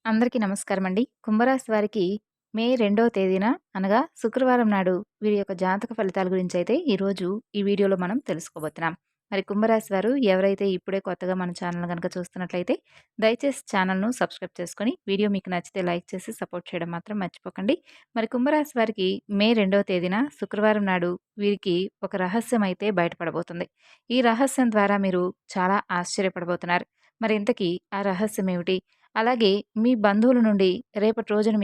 అందరికీ నమస్కారమండి. కుంభరాశి వారికి మే 2వ తేదీన అనగా శుక్రవారం నాడు వీరి యొక్క జాతక ఫలితాల గురించైతే ఈరోజు ఈ వీడియోలో మనం తెలుసుకోబోతున్నాం. మరి కుంభరాశి వారు ఎవరైతే ఇప్పుడే కొత్తగా మన ఛానల్ గనక చూస్తున్నట్లయితే దయచేసి ఛానల్‌ను సబ్స్క్రైబ్ చేసుకొని వీడియో మీకు నచ్చితే లైక్ చేసి సపోర్ట్ చేయడం మాత్రం మర్చిపోకండి. మరి కుంభరాశి వారికి మే 2వ తేదీన శుక్రవారం నాడు వీరికి ఒక రహస్యం అయితే బయటపడబోతుంది. ఈ రహస్యం ద్వారా మీరు చాలా ఆశ్చర్యపడబోతున్నారు. మరి ఇంతకీ ఆ రహస్యం ఏమిటి? అలాగే మీ బంధువుల నుండి రేపటి రోజున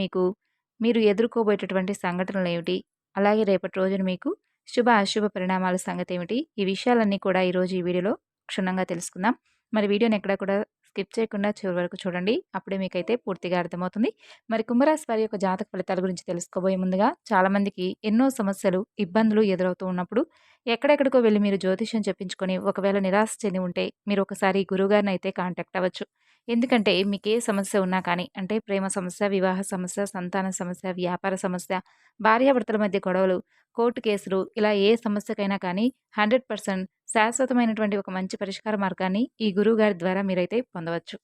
మీరు ఎదుర్కోబోయేటటువంటి సంఘటనలేమిటి? అలాగే రేపటి రోజున మీకు శుభ, అశుభ పరిణామాల సంగతేమిటి? ఈ విషయాలన్నీ కూడా ఈరోజు ఈ వీడియోలో క్షుణ్ణంగా తెలుసుకుందాం. మరి వీడియోని ఎక్కడా కూడా స్కిప్ చేయకుండా చివరి వరకు చూడండి. అప్పుడే మీకైతే పూర్తిగా అర్థమవుతుంది. మరి కుంభరాశి వారి యొక్క జాతక ఫలితాల గురించి తెలుసుకోబోయే ముందుగా చాలామందికి ఎన్నో సమస్యలు, ఇబ్బందులు ఎదురవుతూ ఉన్నప్పుడు ఎక్కడెక్కడికో వెళ్లి మీరు జ్యోతిష్యం చెప్పించుకొని ఒకవేళ నిరాశ చెంది ఉంటే మీరు ఒకసారి గురువుగారినైతే కాంటాక్ట్ అవ్వచ్చు. ఎందుకంటే మీకే సమస్య ఉన్నా కానీ అంటే ప్రేమ సమస్య, వివాహ సమస్య, సంతాన సమస్య, వ్యాపార సమస్య, భార్యాభర్తల మధ్య గొడవలు, కోర్టు కేసులు ఇలా ఏ సమస్యకైనా కానీ 100% శాశ్వతమైనటువంటి ఒక మంచి పరిష్కార మార్గాన్ని ఈ గురువుగారి ద్వారా మీరైతే పొందవచ్చు.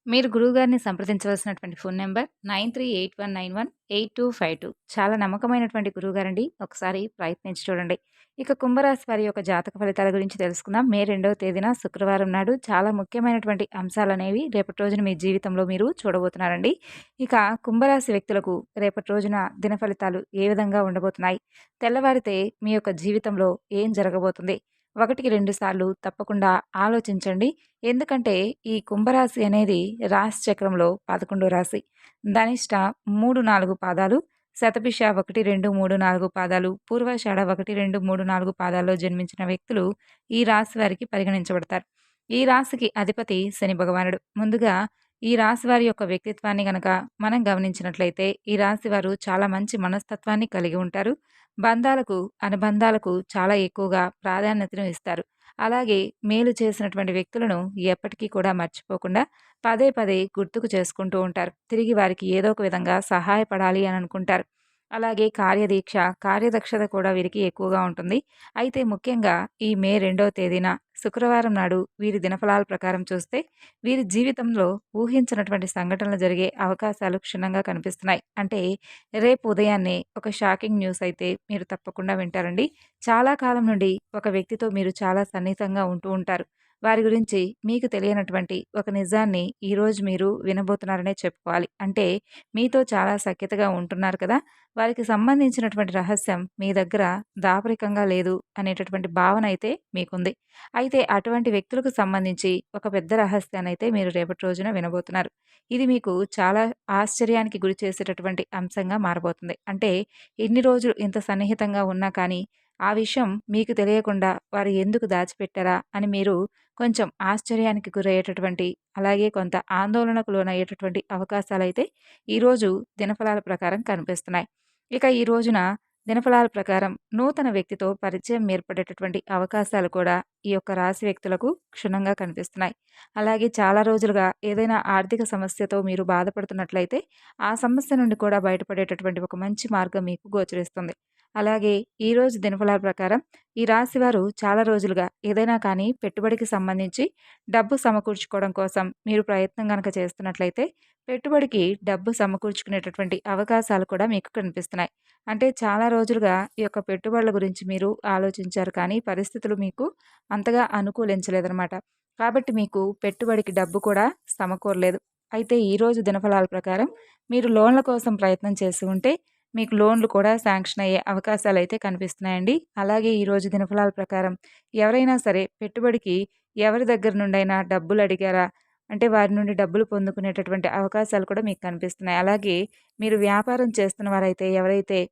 మీరు గురువుగారిని సంప్రదించవలసినటువంటి ఫోన్ నంబర్ 9381918252. చాలా నమ్మకమైనటువంటి గురువుగారండి. ఒకసారి ప్రయత్నించి చూడండి. ఇక కుంభరాశి వారి యొక్క జాతక ఫలితాల గురించి తెలుసుకుందాం. మే 2వ తేదీన శుక్రవారం నాడు చాలా ముఖ్యమైనటువంటి అంశాలనేవి రేపటి రోజున మీ జీవితంలో మీరు చూడబోతున్నారండి. ఇక కుంభరాశి వ్యక్తులకు రేపటి రోజున దిన ఫలితాలు ఏ విధంగా ఉండబోతున్నాయి? తెల్లవారితే మీ యొక్క జీవితంలో ఏం జరగబోతుంది? 1కి 2 సార్లు తప్పకుండా ఆలోచించండి. ఎందుకంటే ఈ కుంభరాశి అనేది రాశి చక్రంలో 11 రాశి. ధనిష్ట 3, 4 పాదాలు, శతభిష 1, 2, 3, 4 పాదాలు, పూర్వాషాఢ 1, 2, 3, 4 పాదాల్లో జన్మించిన వ్యక్తులు ఈ రాశి వారికి పరిగణించబడతారు. ఈ రాశికి అధిపతి శని భగవానుడు. ముందుగా ఈ రాశి వారి యొక్క వ్యక్తిత్వాన్ని గనక మనం గమనించినట్లయితే ఈ రాశి వారు చాలా మంచి మనస్తత్వాన్ని కలిగి ఉంటారు. బంధాలకు, అనుబంధాలకు చాలా ఎక్కువగా ప్రాధాన్యతను ఇస్తారు. అలాగే మేలు చేసినటువంటి వ్యక్తులను ఎప్పటికీ కూడా మర్చిపోకుండా పదే పదే గుర్తుకు చేసుకుంటూ ఉంటారు. తిరిగి వారికి ఏదో ఒక విధంగా సహాయపడాలి అని అనుకుంటారు. అలాగే కార్యదీక్ష, కార్యదక్షత కూడా వీరికి ఎక్కువగా ఉంటుంది. అయితే ముఖ్యంగా ఈ మే 2వ తేదీన శుక్రవారం నాడు వీరి దినఫలాల ప్రకారం చూస్తే వీరి జీవితంలో ఊహించినటువంటి సంఘటనలు జరిగే అవకాశాలు క్షుణ్ణంగా కనిపిస్తున్నాయి. అంటే రేపు ఉదయాన్నే ఒక షాకింగ్ న్యూస్ అయితే మీరు తప్పకుండా వింటారండి. చాలా కాలం నుండి ఒక వ్యక్తితో మీరు చాలా సన్నిహితంగా ఉంటూ ఉంటారు. వారి గురించి మీకు తెలియనటువంటి ఒక నిజాన్ని ఈరోజు మీరు వినబోతున్నారనే చెప్పుకోవాలి. అంటే మీతో చాలా సఖ్యతగా ఉంటున్నారు కదా! వారికి సంబంధించినటువంటి రహస్యం మీ దగ్గర దాపరికంగా లేదు అనేటటువంటి భావన అయితే మీకుంది. అయితే అటువంటి వ్యక్తులకు సంబంధించి ఒక పెద్ద రహస్యాన్నయితే మీరు రేపటి రోజున వినబోతున్నారు. ఇది మీకు చాలా ఆశ్చర్యానికి గురి చేసేటటువంటి అంశంగా మారబోతుంది. అంటే ఇన్ని రోజులు ఇంత సన్నిహితంగా ఉన్నా కానీ ఆ విషయం మీకు తెలియకుండా వారు ఎందుకు దాచిపెట్టారా అని మీరు కొంచెం ఆశ్చర్యానికి గురయ్యేటటువంటి, అలాగే కొంత ఆందోళనకు లోనయ్యేటటువంటి అవకాశాలైతే ఈరోజు దినఫలాల ప్రకారం కనిపిస్తున్నాయి. ఇక ఈ రోజున దినఫలాల ప్రకారం నూతన వ్యక్తితో పరిచయం ఏర్పడేటటువంటి అవకాశాలు కూడా ఈ యొక్క రాశి వ్యక్తులకు క్షుణ్ణంగా కనిపిస్తున్నాయి. అలాగే చాలా రోజులుగా ఏదైనా ఆర్థిక సమస్యతో మీరు బాధపడుతున్నట్లయితే ఆ సమస్య నుండి కూడా బయటపడేటటువంటి ఒక మంచి మార్గం మీకు గోచరిస్తుంది. అలాగే ఈరోజు దినఫలాల ప్రకారం ఈ రాశి వారు చాలా రోజులుగా ఏదైనా కానీ పెట్టుబడికి సంబంధించి డబ్బు సమకూర్చుకోవడం కోసం మీరు ప్రయత్నం గనక చేస్తున్నట్లయితే పెట్టుబడికి డబ్బు సమకూర్చుకునేటటువంటి అవకాశాలు కూడా మీకు కనిపిస్తున్నాయి. అంటే చాలా రోజులుగా ఈ యొక్క పెట్టుబడుల గురించి మీరు ఆలోచించారు కానీ పరిస్థితులు మీకు అంతగా అనుకూలించలేదనమాట. కాబట్టి మీకు పెట్టుబడికి డబ్బు కూడా సమకూరలేదు. అయితే ఈరోజు దినఫలాల ప్రకారం మీరు లోన్ల కోసం ప్రయత్నం చేసి ఉంటే మీకు లోన్లు కూడా శాంక్షన్ అయ్యే అవకాశాలైతే కనిపిస్తున్నాయండి. అలాగే ఈరోజు దినఫలాల ప్రకారం ఎవరైనా సరే పెట్టుబడికి ఎవరి దగ్గర నుండైనా డబ్బులు అడిగారా? అంటే వారి నుండి డబ్బులు పొందుకునేటటువంటి అవకాశాలు కూడా మీకు కనిపిస్తున్నాయి. అలాగే మీరు వ్యాపారం చేస్తున్న వారైతే ఎవరైతే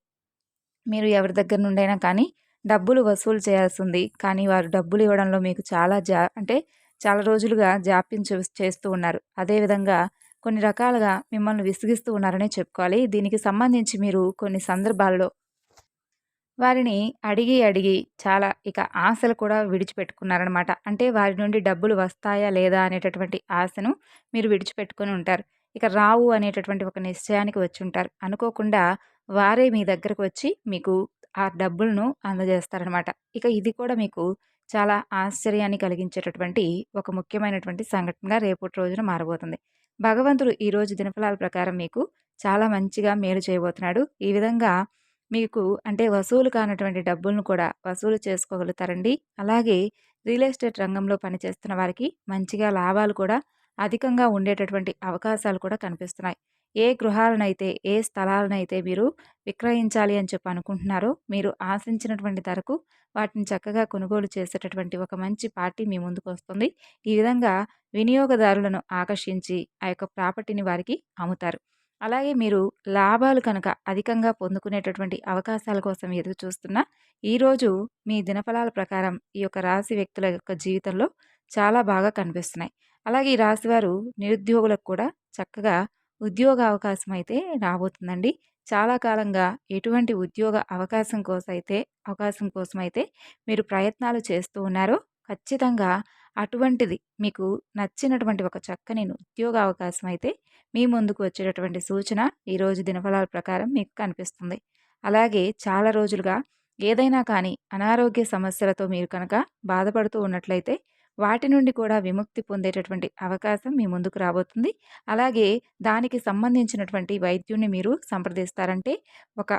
మీరు ఎవరి దగ్గర నుండైనా కానీ డబ్బులు వసూలు చేయాల్సింది. కానీ వారు డబ్బులు ఇవ్వడంలో మీకు అంటే చాలా రోజులుగా జాప్యం చేస్తూ ఉన్నారు. అదేవిధంగా కొన్ని రకాలుగా మిమ్మల్ని విసిగిస్తూ ఉన్నారనే చెప్పుకోవాలి. దీనికి సంబంధించి మీరు కొన్ని సందర్భాల్లో వారిని అడిగి, అడిగి చాలా ఇక ఆశలు కూడా విడిచిపెట్టుకున్నారనమాట. అంటే వారి నుండి డబ్బులు వస్తాయా? లేదా? అనేటటువంటి ఆశను మీరు విడిచిపెట్టుకొని ఉంటారు. ఇక రావు అనేటటువంటి ఒక నిశ్చయానికి వచ్చుంటారు. అనుకోకుండా వారే మీ దగ్గరకు వచ్చి మీకు ఆ డబ్బులను అందజేస్తారనమాట. ఇక ఇది కూడా మీకు చాలా ఆశ్చర్యాన్ని కలిగించేటటువంటి ఒక ముఖ్యమైనటువంటి సంఘటనగా రేపటి రోజున మారబోతుంది. భగవంతుడు ఈరోజు దినఫలాల ప్రకారం మీకు చాలా మంచిగా మేలు చేయబోతున్నాడు. ఈ విధంగా మీకు అంటే వసూలు కానటువంటి డబ్బులను కూడా వసూలు చేసుకోగలుగుతారండి. అలాగే రియల్ ఎస్టేట్ రంగంలో పనిచేస్తున్న వారికి మంచిగా లాభాలు కూడా అధికంగా ఉండేటటువంటి అవకాశాలు కూడా కనిపిస్తున్నాయి. ఏ గృహాలనైతే, ఏ స్థలాలనైతే మీరు విక్రయించాలి అని చెప్పి అనుకుంటున్నారో, మీరు ఆశించినటువంటి ధరకు వాటిని చక్కగా కొనుగోలు చేసేటటువంటి ఒక మంచి పార్టీ మీ ముందుకొస్తుంది. ఈ విధంగా వినియోగదారులను ఆకర్షించి ఆ యొక్క ప్రాపర్టీని వారికి అమ్ముతారు. అలాగే మీరు లాభాలు కనుక అధికంగా పొందుకునేటటువంటి అవకాశాల కోసం ఎదురు చూస్తున్నా, ఈరోజు మీ దినఫలాల ప్రకారం ఈ యొక్క రాశి వ్యక్తుల యొక్క జీవితంలో చాలా బాగా కనిపిస్తున్నాయి. అలాగే ఈ రాశివారు నిరుద్యోగులకు కూడా చక్కగా ఉద్యోగ అవకాశం అయితే రాబోతుందండి. చాలా కాలంగా ఎటువంటి ఉద్యోగ అవకాశం కోసమైతే మీరు ప్రయత్నాలు చేస్తూ ఉన్నారో, ఖచ్చితంగా అటువంటిది మీకు నచ్చినటువంటి ఒక చక్కని ఉద్యోగ అవకాశం అయితే మీ ముందుకు వచ్చేటటువంటి సూచన ఈరోజు దినఫలాల ప్రకారం మీకు కనిపిస్తుంది. అలాగే చాలా రోజులుగా ఏదైనా కానీ అనారోగ్య సమస్యలతో మీరు కనుక బాధపడుతూ ఉన్నట్లయితే వాటి నుండి కూడా విముక్తి పొందేటటువంటి అవకాశం మీ ముందుకు రాబోతుంది. అలాగే దానికి సంబంధించినటువంటి వైద్యుడిని మీరు సంప్రదిస్తారంటే ఒక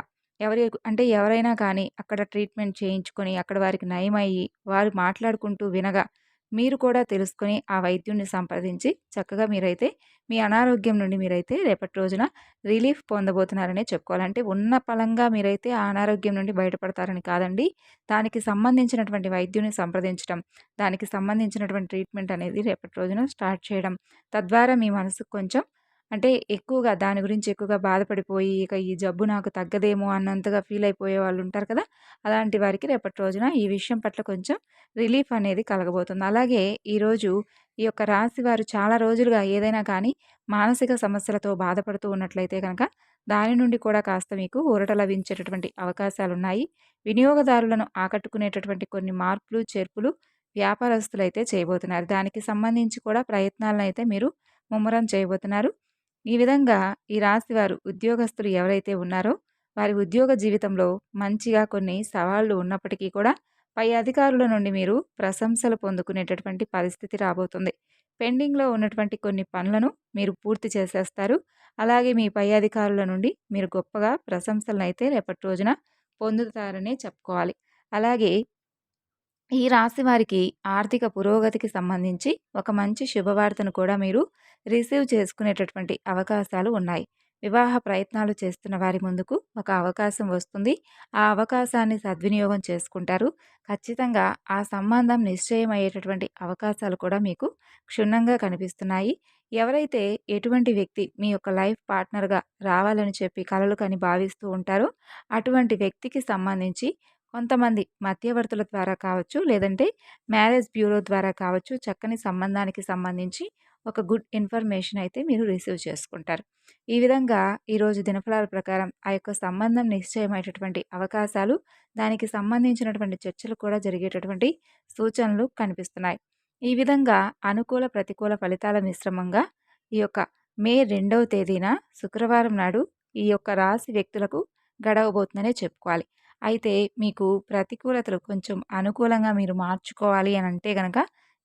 ఎవరైనా కానీ అక్కడ ట్రీట్మెంట్ చేయించుకొని అక్కడ వారికి నయమయ్యి వారు మాట్లాడుకుంటూ వినగా మీరు కూడా తెలుసుకొని ఆ వైద్యుడిని సంప్రదించి చక్కగా మీరైతే మీ అనారోగ్యం నుండి మీరైతే రేపటి రోజున రిలీఫ్ పొందబోతున్నారనే చెప్పుకోవాలి. అంటే ఉన్న పలంగా మీరైతే ఆ అనారోగ్యం నుండి బయటపడతారని కాదండి. దానికి సంబంధించినటువంటి వైద్యుని సంప్రదించడం, దానికి సంబంధించినటువంటి ట్రీట్మెంట్ అనేది రేపటి రోజున స్టార్ట్ చేయడం. తద్వారా మీ మనసుకు కొంచెం అంటే ఎక్కువగా దాని గురించి ఎక్కువగా బాధపడిపోయి, ఇక ఈ జబ్బు నాకు తగ్గదేమో అన్నంతగా ఫీల్ అయిపోయే వాళ్ళు ఉంటారు కదా! అలాంటి వారికి రేపటి రోజున ఈ విషయం పట్ల కొంచెం రిలీఫ్ అనేది కలగబోతుంది. అలాగే ఈరోజు ఈ యొక్క రాశి వారు చాలా రోజులుగా ఏదైనా కానీ మానసిక సమస్యలతో బాధపడుతూ ఉన్నట్లయితే గనక దాని నుండి కూడా కాస్త మీకు ఊరట లభించేటటువంటి అవకాశాలున్నాయి. వినియోగదారులను ఆకట్టుకునేటటువంటి కొన్ని మార్పులు, చేర్పులు వ్యాపారస్తులైతే చేయబోతున్నారు. దానికి సంబంధించి కూడా ప్రయత్నాలనైతే మీరు ముమ్మరం చేయబోతున్నారు. ఈ విధంగా ఈ రాశివారు ఉద్యోగస్తులు ఎవరైతే ఉన్నారో వారి ఉద్యోగ జీవితంలో మంచిగా కొన్ని సవాళ్లు ఉన్నప్పటికీ కూడా పై అధికారుల నుండి మీరు ప్రశంసలు పొందుకునేటటువంటి పరిస్థితి రాబోతుంది. పెండింగ్‌లో ఉన్నటువంటి కొన్ని పనులను మీరు పూర్తి చేసేస్తారు. అలాగే మీ పై అధికారుల నుండి మీరు గొప్పగా ప్రశంసలనైతే రేపటి రోజున పొందుతారనే చెప్పుకోవాలి. అలాగే ఈ రాశి వారికి ఆర్థిక పురోగతికి సంబంధించి ఒక మంచి శుభవార్తను కూడా మీరు రిసీవ్ చేసుకునేటటువంటి అవకాశాలు ఉన్నాయి. వివాహ ప్రయత్నాలు చేస్తున్న వారి ముందుకు ఒక అవకాశం వస్తుంది. ఆ అవకాశాన్ని సద్వినియోగం చేసుకుంటారు. ఖచ్చితంగా ఆ సంబంధం నిశ్చయమయ్యేటటువంటి అవకాశాలు కూడా మీకు క్షుణ్ణంగా కనిపిస్తున్నాయి. ఎవరైతే ఎటువంటి వ్యక్తి మీ యొక్క లైఫ్ పార్ట్నర్‌గా రావాలని చెప్పి కలలు కని భావిస్తూ ఉంటారో అటువంటి వ్యక్తికి సంబంధించి కొంతమంది మధ్యవర్తుల ద్వారా కావచ్చు, లేదంటే మ్యారేజ్ బ్యూరో ద్వారా కావచ్చు, చక్కని సంబంధానికి సంబంధించి ఒక గుడ్ ఇన్ఫర్మేషన్ అయితే మీరు రిసీవ్ చేసుకుంటారు. ఈ విధంగా ఈరోజు దినఫలాల ప్రకారం ఆ యొక్క సంబంధం నిశ్చయమయ్యేటటువంటి అవకాశాలు, దానికి సంబంధించినటువంటి చర్చలు కూడా జరిగేటటువంటి సూచనలు కనిపిస్తున్నాయి. ఈ విధంగా అనుకూల, ప్రతికూల ఫలితాల మిశ్రమంగా ఈ యొక్క మే 2వ తేదీన శుక్రవారం నాడు ఈ యొక్క రాశి వ్యక్తులకు గడవబోతుందనే చెప్పుకోవాలి. అయితే మీకు ప్రతికూలతలు కొంచెం అనుకూలంగా మీరు మార్చుకోవాలి అని అంటే గనక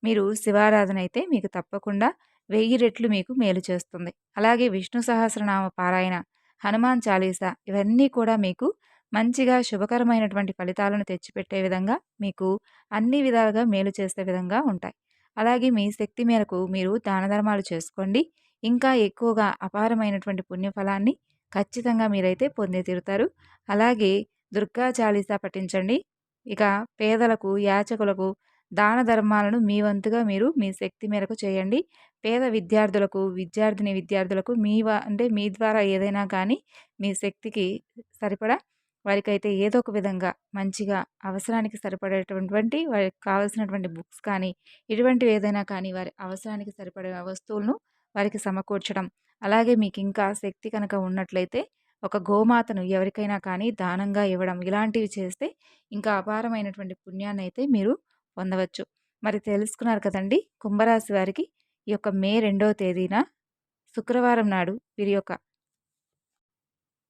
మీరు శివారాధన అయితే మీకు తప్పకుండా 1000 రెట్లు మీకు మేలు చేస్తుంది. అలాగే విష్ణు సహస్రనామ పారాయణ, హనుమాన్ చాలీసా ఇవన్నీ కూడా మీకు మంచిగా శుభకరమైనటువంటి ఫలితాలను తెచ్చిపెట్టే విధంగా మీకు అన్ని విధాలుగా మేలు చేసే విధంగా ఉంటాయి. అలాగే మీ శక్తి మేరకు మీరు దాన ధర్మాలు చేసుకోండి. ఇంకా ఎక్కువగా అపారమైనటువంటి పుణ్యఫలాన్ని ఖచ్చితంగా మీరైతే పొందే తీరుతారు. అలాగే దుర్గా చాలీసా పఠించండి. ఇక పేదలకు, యాచకులకు దాన ధర్మాలను మీ వంతుగా మీరు మీ శక్తి మేరకు చేయండి. పేద విద్యార్థులకు, విద్యార్థులకు అంటే మీ ద్వారా ఏదైనా కానీ మీ శక్తికి సరిపడా వారికైతే ఏదో ఒక విధంగా మంచిగా అవసరానికి సరిపడేటటువంటి వారికి కావాల్సినటువంటి బుక్స్ కానీ, ఇటువంటివి ఏదైనా కానీ వారి అవసరానికి సరిపడే వస్తువులను వారికి సమకూర్చడం. అలాగే మీకు ఇంకా శక్తి కనుక ఉన్నట్లయితే ఒక గోమాతను ఎవరికైనా కానీ దానంగా ఇవ్వడం ఇలాంటివి చేస్తే ఇంకా అపారమైనటువంటి పుణ్యాన్నైతే మీరు పొందవచ్చు. మరి తెలుసుకున్నారు కదండీ! కుంభరాశి వారికి ఈ యొక్క మే 2వ తేదీన శుక్రవారం నాడు వీరి యొక్క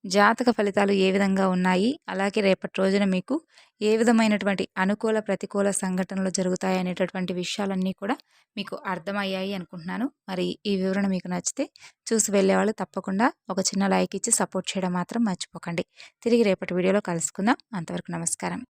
జాతక ఫలితాలు ఏ విధంగా ఉన్నాయి, అలాగే రేపటి రోజున మీకు ఏ విధమైనటువంటి అనుకూల, ప్రతికూల సంఘటనలు జరుగుతాయి అనేటటువంటి విషయాలన్నీ కూడా మీకు అర్థమయ్యాయి అనుకుంటున్నాను. మరి ఈ వివరణ మీకు నచ్చితే చూసి వెళ్ళేవాళ్ళు తప్పకుండా ఒక చిన్న లైక్ ఇచ్చి సపోర్ట్ చేయడం మాత్రం మర్చిపోకండి. తిరిగి రేపటి వీడియోలో కలుసుకుందాం. అంతవరకు నమస్కారం.